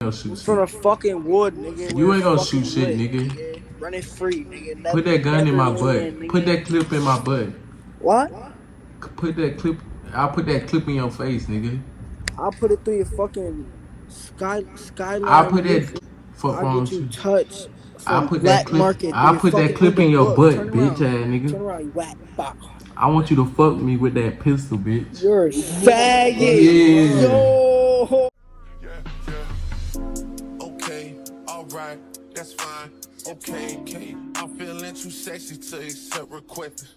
gonna shoot From the shit. fucking wood, nigga, where You it's ain't gonna shoot fucking shit, lit, nigga. nigga. Run it free, nigga. Put Never, that gun in never my win, butt. Put nigga. that clip in my butt. What? Put that clip. I'll put that clip in your face, nigga. I'll put it through your fucking I'll skyline put roof. that. Fuck I'll wrong get with you you. touched I'll from put that black clip. market through I'll your put that fucking clip in Uber. your Look, turn butt, bitch around. ass nigga. Turn around, you whack bop. I want you to fuck me with that pistol, bitch. You're a faggot. Yeah. Yo. Okay, alright, that's fine. Okay, I'm feeling too sexy to accept requests.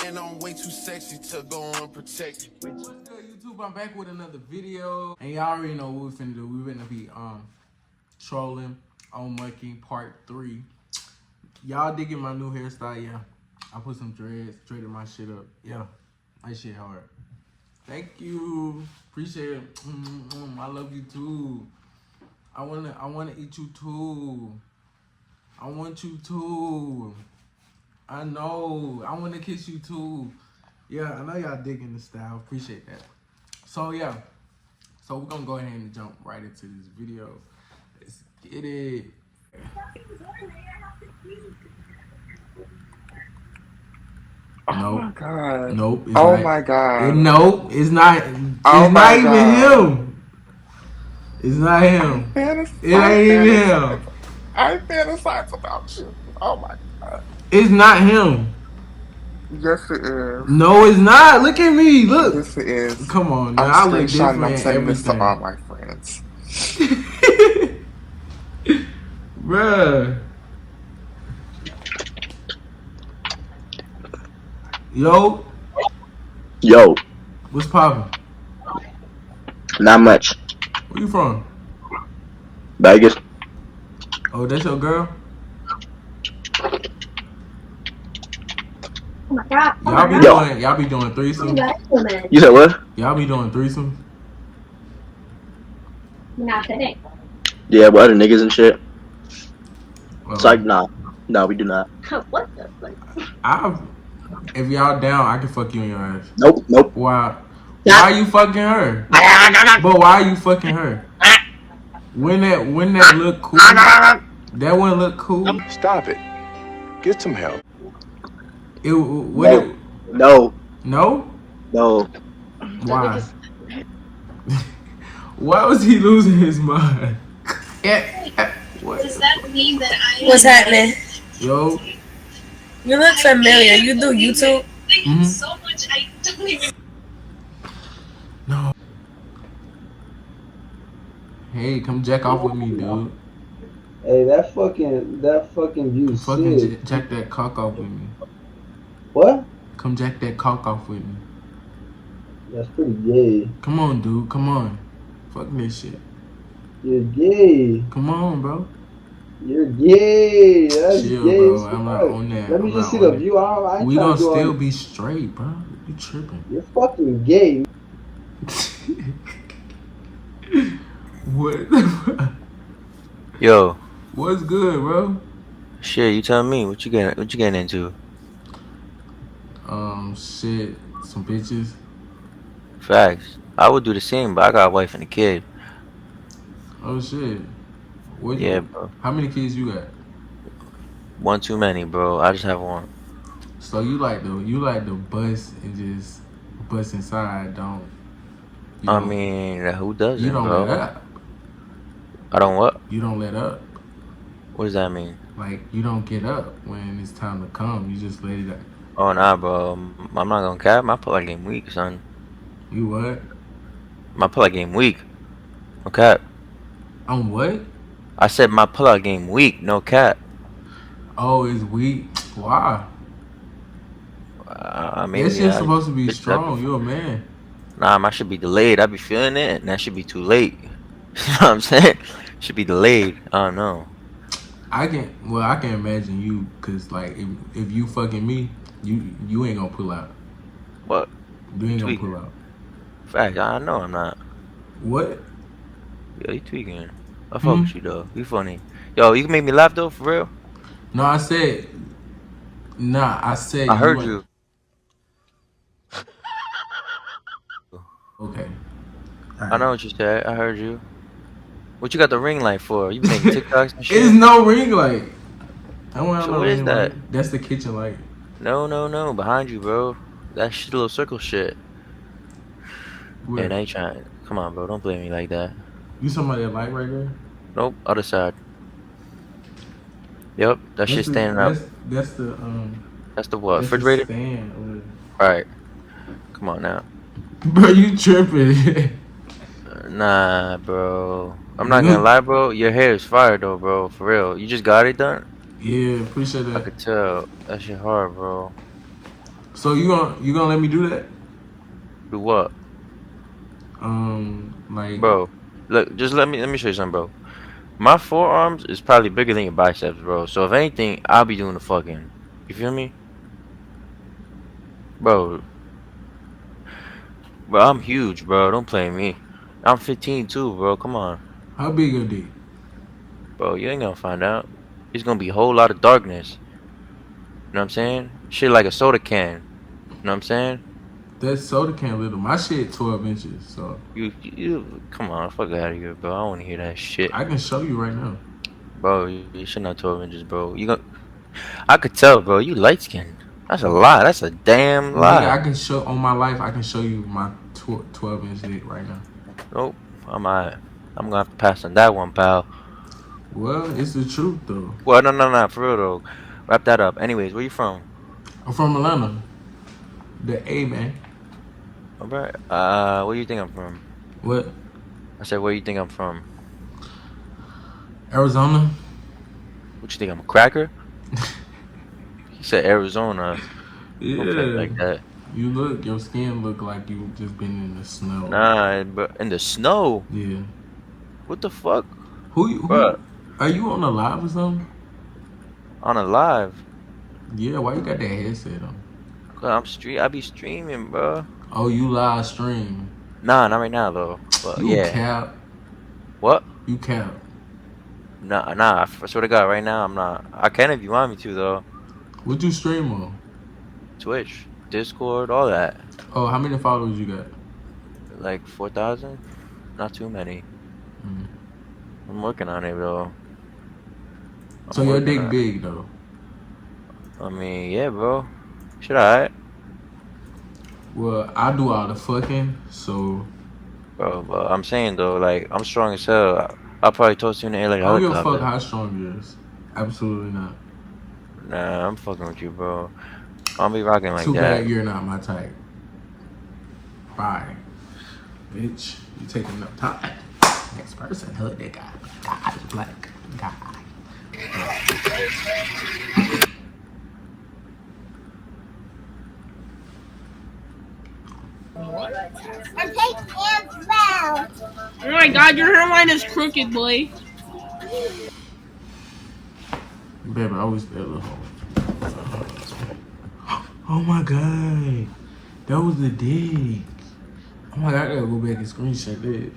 And I'm way too sexy to go unprotected. What's good, YouTube? I'm back with another video. And y'all already know what we're finna do. We're finna be trolling on Monkey Part 3. Y'all digging my new hairstyle? Yeah. I put some dreads, straightened my shit up. Yeah. My shit hard. Thank you. Appreciate it. I love you too. I wanna eat you too. I want you too. I know. I wanna kiss you too. Yeah, I know y'all digging the style. Appreciate that. So yeah. So we're gonna go ahead and jump right into this video. Let's get it. Oh Nope. my god. Nope. It's Oh not. my god. Nope. It's not. Oh It's not my even god. him. It's not him. It I ain't even him. fantasize. I fantasize about you. Oh my god. It's not him. Yes, it is. No, it's not. Look at me. Look. Yes, it is. Come on now. I'm I look screenshotting. different I'm in sending this to all everything. my friends. Bruh. Yo. Yo, What's poppin'? not much. Where you from? Vegas. Oh, that's your girl? Oh my god. Y'all be doing threesomes? You said what? Y'all be doing threesomes? Not today. Yeah, with other niggas and shit. It's like, Oh. nah, we do not. What the fuck? If y'all down, I can fuck you in your ass. Nope. Why? Why are you fucking her? But why are you fucking her? When that look cool? That one look cool? Stop it. Get some help. No. No? No. Why? Why was he losing his mind? What? Does that mean that I? What's happening? Yo. You look familiar. You do YouTube? Thank you so much. I don't even. No. Hey, come jack off with me, dude. Hey, that fucking view Fucking sick. jack that cock off with me. What? Come jack that cock off with me. That's pretty gay. Come on, dude. Come on. Fuck this shit. You're gay. Come on, bro. You're gay. That's Chill, gay. bro. As I'm not fuck. on that. Let me I'm just see not the on view. I ain't We trying gonna to go still on. be straight, bro. You tripping. You're fucking gay. What the fuck? Yo, What's good, bro? shit, you tell me what you getting into? Shit. Some bitches. Facts. I would do the same, but I got a wife and a kid. Oh shit. What? Yeah, bro. How many kids you got? One too many, bro. I just have one. So you like the bust and just bust inside, don't? I mean, who doesn't, You don't bro? let up. I don't what? You don't let up. What does that mean? Like you don't get up when it's time to come. You just let it up. Oh nah, bro. I'm not gonna cap. My pull-out game weak, son. You what? My pull-out game weak. No cap. On what? I said my pull-out game weak. No cap. Oh, it's weak. Why? I mean, That shit's supposed to be strong. Be, You a man. Nah, mine should be delayed. I be feeling it, and that should be too late. You know what I'm saying? Should be delayed. I don't know. I can imagine you, cause like if you fucking me, you ain't gonna pull out. What? You ain't gonna pull out. Fact, I know I'm not. What? Yo, you tweaking. I fuck with you though. You funny. Yo, you can make me laugh though, for real? No, I said. Nah, I said. I heard you. Okay. I know what you said. I heard you. What you got the ring light for? You making TikToks and shit? It's no ring light. I don't have So no what is ring that? light. That's the kitchen light. No, behind you, bro. That shit, little circle shit. Where? And I ain't trying. Come on, bro. Don't blame me like that. You somebody that light right there? Nope, other side. Yep, that shit standing up. That's the That's the what? that's the Refrigerator? stand. Alright. Come on now. Bro, you tripping? Nah, bro. I'm not gonna lie, bro. Your hair is fire though, bro. For real. You just got it done? Yeah, appreciate I that. could tell. That shit hard, bro. So you gonna let me do that? Do what? Like, Bro. Look, just let me show you something, bro. My forearms is probably bigger than your biceps, bro. So if anything, I'll be doing the fucking. You feel me? Bro. Bro, I'm huge, bro. Don't play me. I'm 15 too, bro. Come on. how big your dick? Bro, you ain't gonna find out. It's gonna be a whole lot of darkness. You know what I'm saying? Shit like a soda can. You know what I'm saying? That soda can little. My shit 12 inches. So You come on, fuck out of here, bro. I don't wanna hear that shit. I can show you right now. Bro, you should not 12 inches, bro. I could tell, bro. You light skinned. That's a lie. That's a damn lie. Nigga, I can show on my life. I can show you my 12-inch dick right now. Nope. I'm gonna have to pass on that one, pal. Well, it's the truth though. Well, no. For real though. Wrap that up. Anyways, where you from? I'm from Atlanta. The A, man. Alright. Where you think I'm from? What? I said, where you think I'm from? Arizona. What you think? I'm a cracker? He said Arizona. Yeah. Don't play like that. Your skin look like you just been in the snow. Nah, but in the snow. Yeah. What the fuck? Who are you on a live or something? On a live? Yeah, why you got that headset on? Cause I be streaming, bro. Oh, you live stream. Nah, not right now though. But You yeah. cap. What? You cap. Nah. I swear to God, right now I'm not. I can if you want me to though. What you stream on? Twitch, Discord, all that. Oh, how many followers you got? Like 4,000? Not too many. Mm. I'm working on it, bro. So your dick big though? I mean, yeah, bro. Should I? Well, I do all the fucking, so. Bro, but I'm saying though, like I'm strong as hell. I'll probably toss you in the air like a I don't give a helicopter. fuck how strong you is. Absolutely not. Nah, I'm fucking with you, bro. I'll be rocking like Too that. bad you're not my type. Bye. Bitch, you taking enough time. Next person, hood that guy. God is black. God. Oh my god, your hairline is crooked, boy. Baby, I was that little hoe. Oh my god. That was the dick. Oh my god, I gotta go back and screenshot that.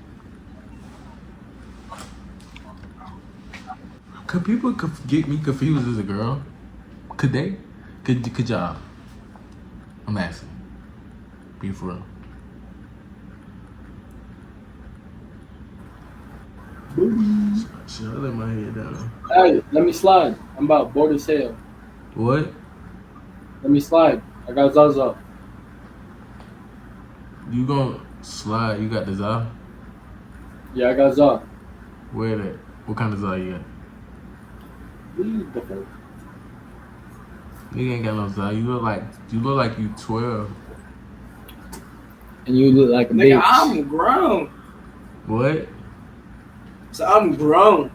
Could people get me confused as a girl? Could they? Could y'all? I'm asking. Be for real. Should I let my head down? Hey, let me slide. I'm about bored as hell. What? Let me slide. I got Zaza. You gonna slide? You got the za? Yeah, I got Zaza. Where that? What kind of za you got? Nigga ain't got no za. You look like you 12. And you look like a Nigga, bitch. I'm grown. What? So I'm grown.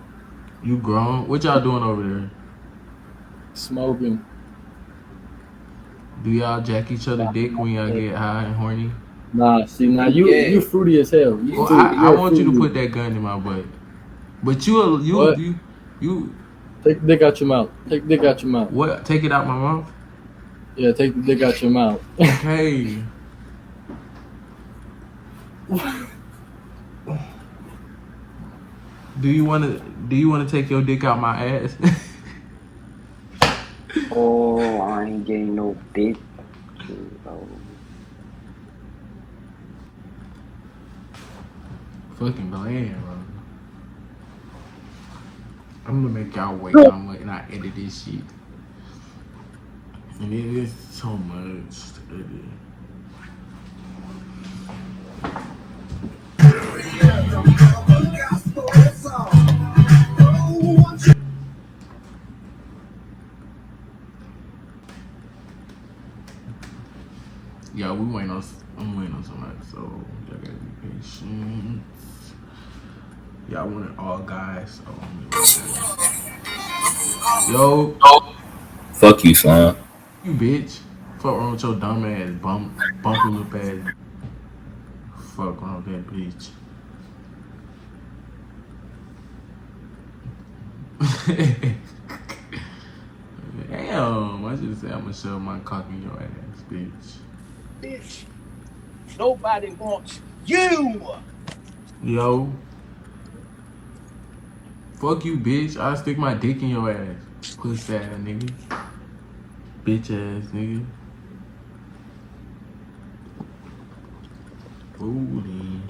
You grown? What y'all doing over there? Smoking. Do y'all jack each other dick when y'all get high and horny? Nah, see, now you fruity as hell. Well, I want you to put that gun in my butt. But you take the dick out your mouth. Take the dick out your mouth. What? Take it out my mouth? Yeah, take the dick out your mouth. Okay. Do you wanna take your dick out my ass? Oh, I ain't getting no dick. Oh. Fucking bland, bro. I'm gonna make y'all wait. I'm waiting. I edit this shit. And it is so much to edit. Yeah, I'm waiting on somebody, so y'all gotta be patient. Y'all want it all guys, so yo. Fuck you, son. You bitch. Fuck wrong with your dumb ass, bumpy lip ass. Fuck wrong with that bitch. Damn, I should say I'm gonna shove my cock in your ass, bitch. Bitch, nobody wants you. Yo. Fuck you, bitch. I'll stick my dick in your ass. Pussy ass nigga. Bitch ass nigga. Booty.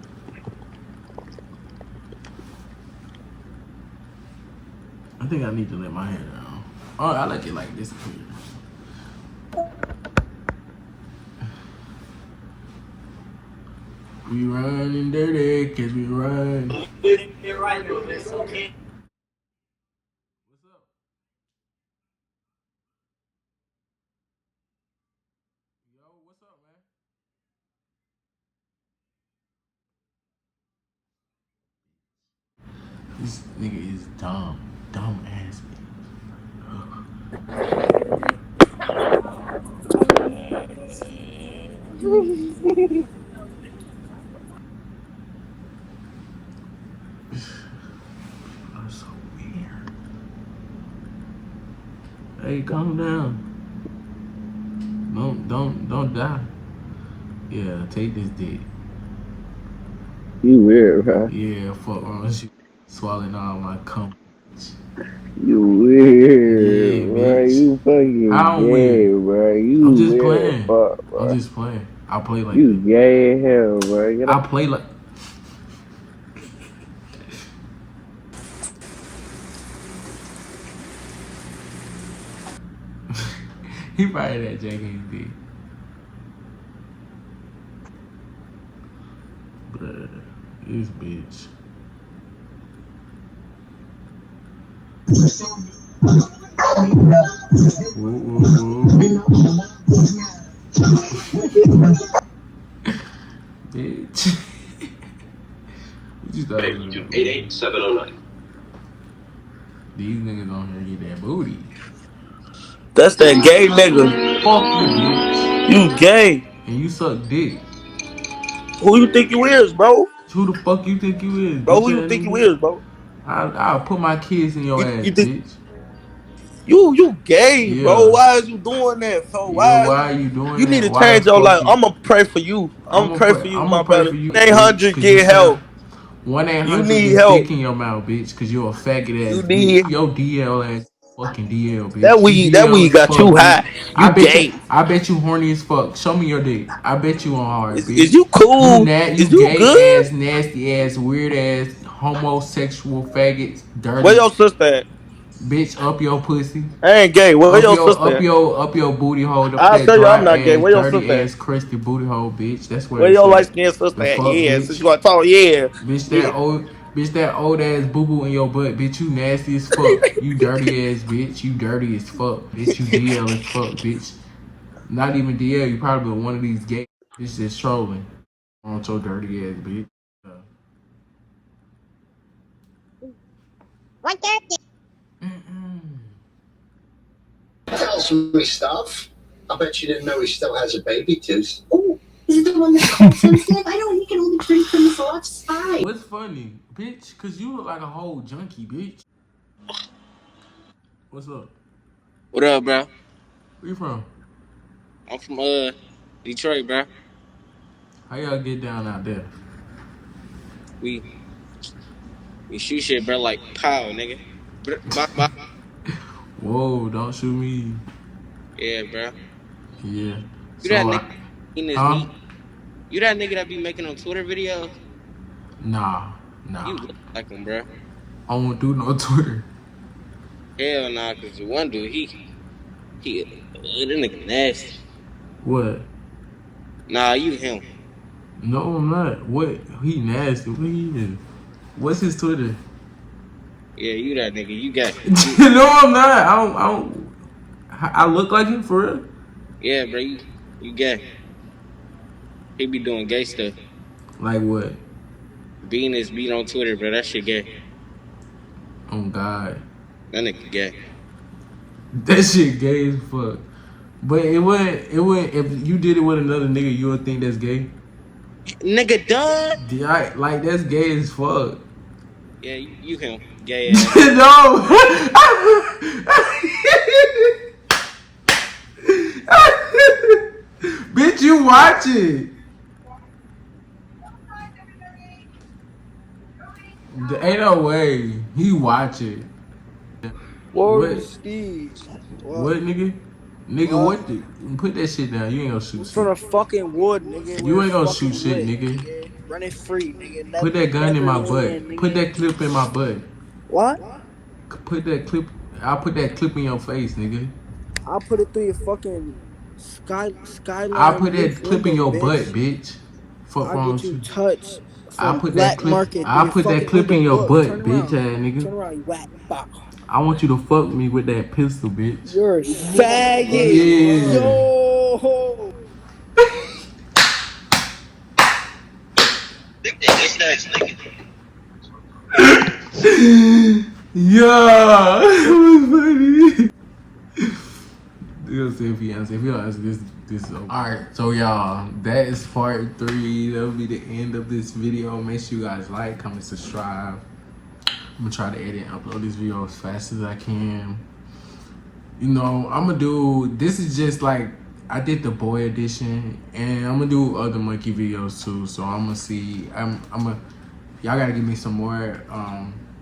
I think I need to let my hair down. Oh, I like it like this. We running dirty, cause we run. You're right, it's okay. What's up? Yo, what's up, man? This nigga is dumb. Dumb ass bitch. That's so weird. Hey, calm down. Don't die. Yeah, take this dick. You weird, bro. Yeah, fuck wrong with you. Swallowing all my cum. You weird, Yeah, bro. bitch. You fucking How I'm gay, weird? bro. You I'm just weird as playing. fuck, I'm bro. just playing. I play like You that. gay as hell, bro. Get I up. play like. He probably that JKD. Bruh, this bitch. Woo, woo, woo. Bitch. What you thought? 88709. These niggas on here get that booty. That's that gay nigga. Fuck you, bitch. You gay. And you suck dick. Who you think you is, bro? Who the fuck you think you is, Bro, bitch who you ass think you nigga? is, bro? I'll put my kids in your You ass, think bitch. you gay, bro? Yeah. Why is you doing that? So Yeah, why is why are you doing you need that? to Why the change your fuck life? you? I'ma pray for you. I'ma pray for you, I'm my gonna pray brother. for you, bitch, 800 cause you get sound help. You 1-800 need get dick help. in your mouth, bitch, cause you're a faggot You ass bitch. need Yo DL ass fucking DL, that bitch. You DL weed as got fuck, you bitch. high. You gay. I bet you horny as fuck. Show me your dick. I bet you on hard, Is bitch. you cool? You Is you gay good? ass, nasty ass, weird ass, homosexual faggot, Where dirty your sister at? bitch. Up your pussy. I ain't gay. Where your sister at? Up your booty hole, up I'll that show you dry I'm not gay. ass, Where your dirty sister at? ass, crusty booty hole, bitch. That's where Where it's your light at. skinned sister The at? fuck, Yeah, since bitch. you gonna talk, yeah. Yeah. Bitch, that old ass boo boo in your butt, bitch. You nasty as fuck. You dirty ass bitch. You dirty as fuck, bitch. You DL as fuck, bitch. Not even DL. You probably one of these gay bitches that's trolling on your dirty ass bitch. Mm-mm. Tells me stuff. I bet you didn't know he still has a baby tooth. Oh, is it the one that's called sensitive? I know he can only drink from his left side. What's funny, bitch? Cause you look like a whole junkie, bitch. What's up? What up, bro? Where you from? I'm from Detroit, bro. How y'all get down out there? We we shoot shit, bro, like pow, nigga. Bop. Whoa, don't shoot me. Yeah, bro. Yeah. You that So nigga eating his huh? meat? You that nigga that be making them Twitter videos? Nah. You look like him, bro. I won't do no Twitter. Hell nah, cause the one dude, that nigga nasty. What? Nah, you him. No, I'm not. What? He nasty. What he is? What's his Twitter? Yeah, you that nigga. You got. No, I'm not. I don't. I look like him for real. Yeah, bro. You gay. He be doing gay stuff. Like what? Being his beat on Twitter, bro. That shit gay. Oh God. That nigga gay. That shit gay as fuck. But it wouldn't. If you did it with another nigga, you would think that's gay. Nigga done. Yeah, like that's gay as fuck. Yeah, you him. Gay ass. No. Bitch, you watch it. Ain't no way. He watch it. What? Steve? What, nigga? Nigga, what the? Put that shit down. You ain't gonna shoot shit. From the fucking wood, nigga. You ain't gonna shoot shit, nigga. Run it free, nigga. Put that gun in my butt. Win, Put that clip in my butt. What? Put that clip. I'll put that clip in your face, nigga. I'll put it through your fucking skyline. I'll put that clip in your butt, bitch. Fuck I'll get you touched. I'll put that clip. I'll put that clip in your butt, bitch, ass nigga. Turn around, you whack bop. I want you to fuck me with that pistol, bitch. You're a faggot. Yeah. Yo. Yeah, it was funny. We'll see if he answers. If he don't answer, this is over. Alright, so y'all, that is part 3. That'll be the end of this video. Make sure you guys like, comment, subscribe. I'm gonna try to edit and upload this video as fast as I can. You know, I'm gonna do, this is just like, I did the boy edition, and I'm gonna do other monkey videos too. So I'm gonna see, y'all gotta give me some more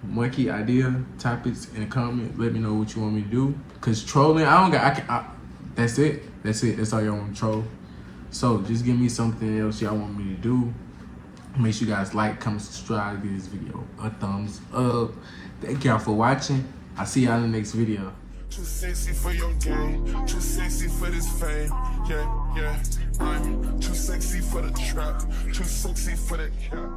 monkey idea topics in the comment. Let me know what you want me to do. Cause trolling, that's it. That's all y'all want to troll. So just give me something else y'all want me to do. Make sure you guys like, comment, subscribe, give this video a thumbs up. Thank y'all for watching. I'll see y'all in the next video. Too sexy for your game, too sexy for this fame. Yeah, I'm too sexy for the trap, too sexy for that cap.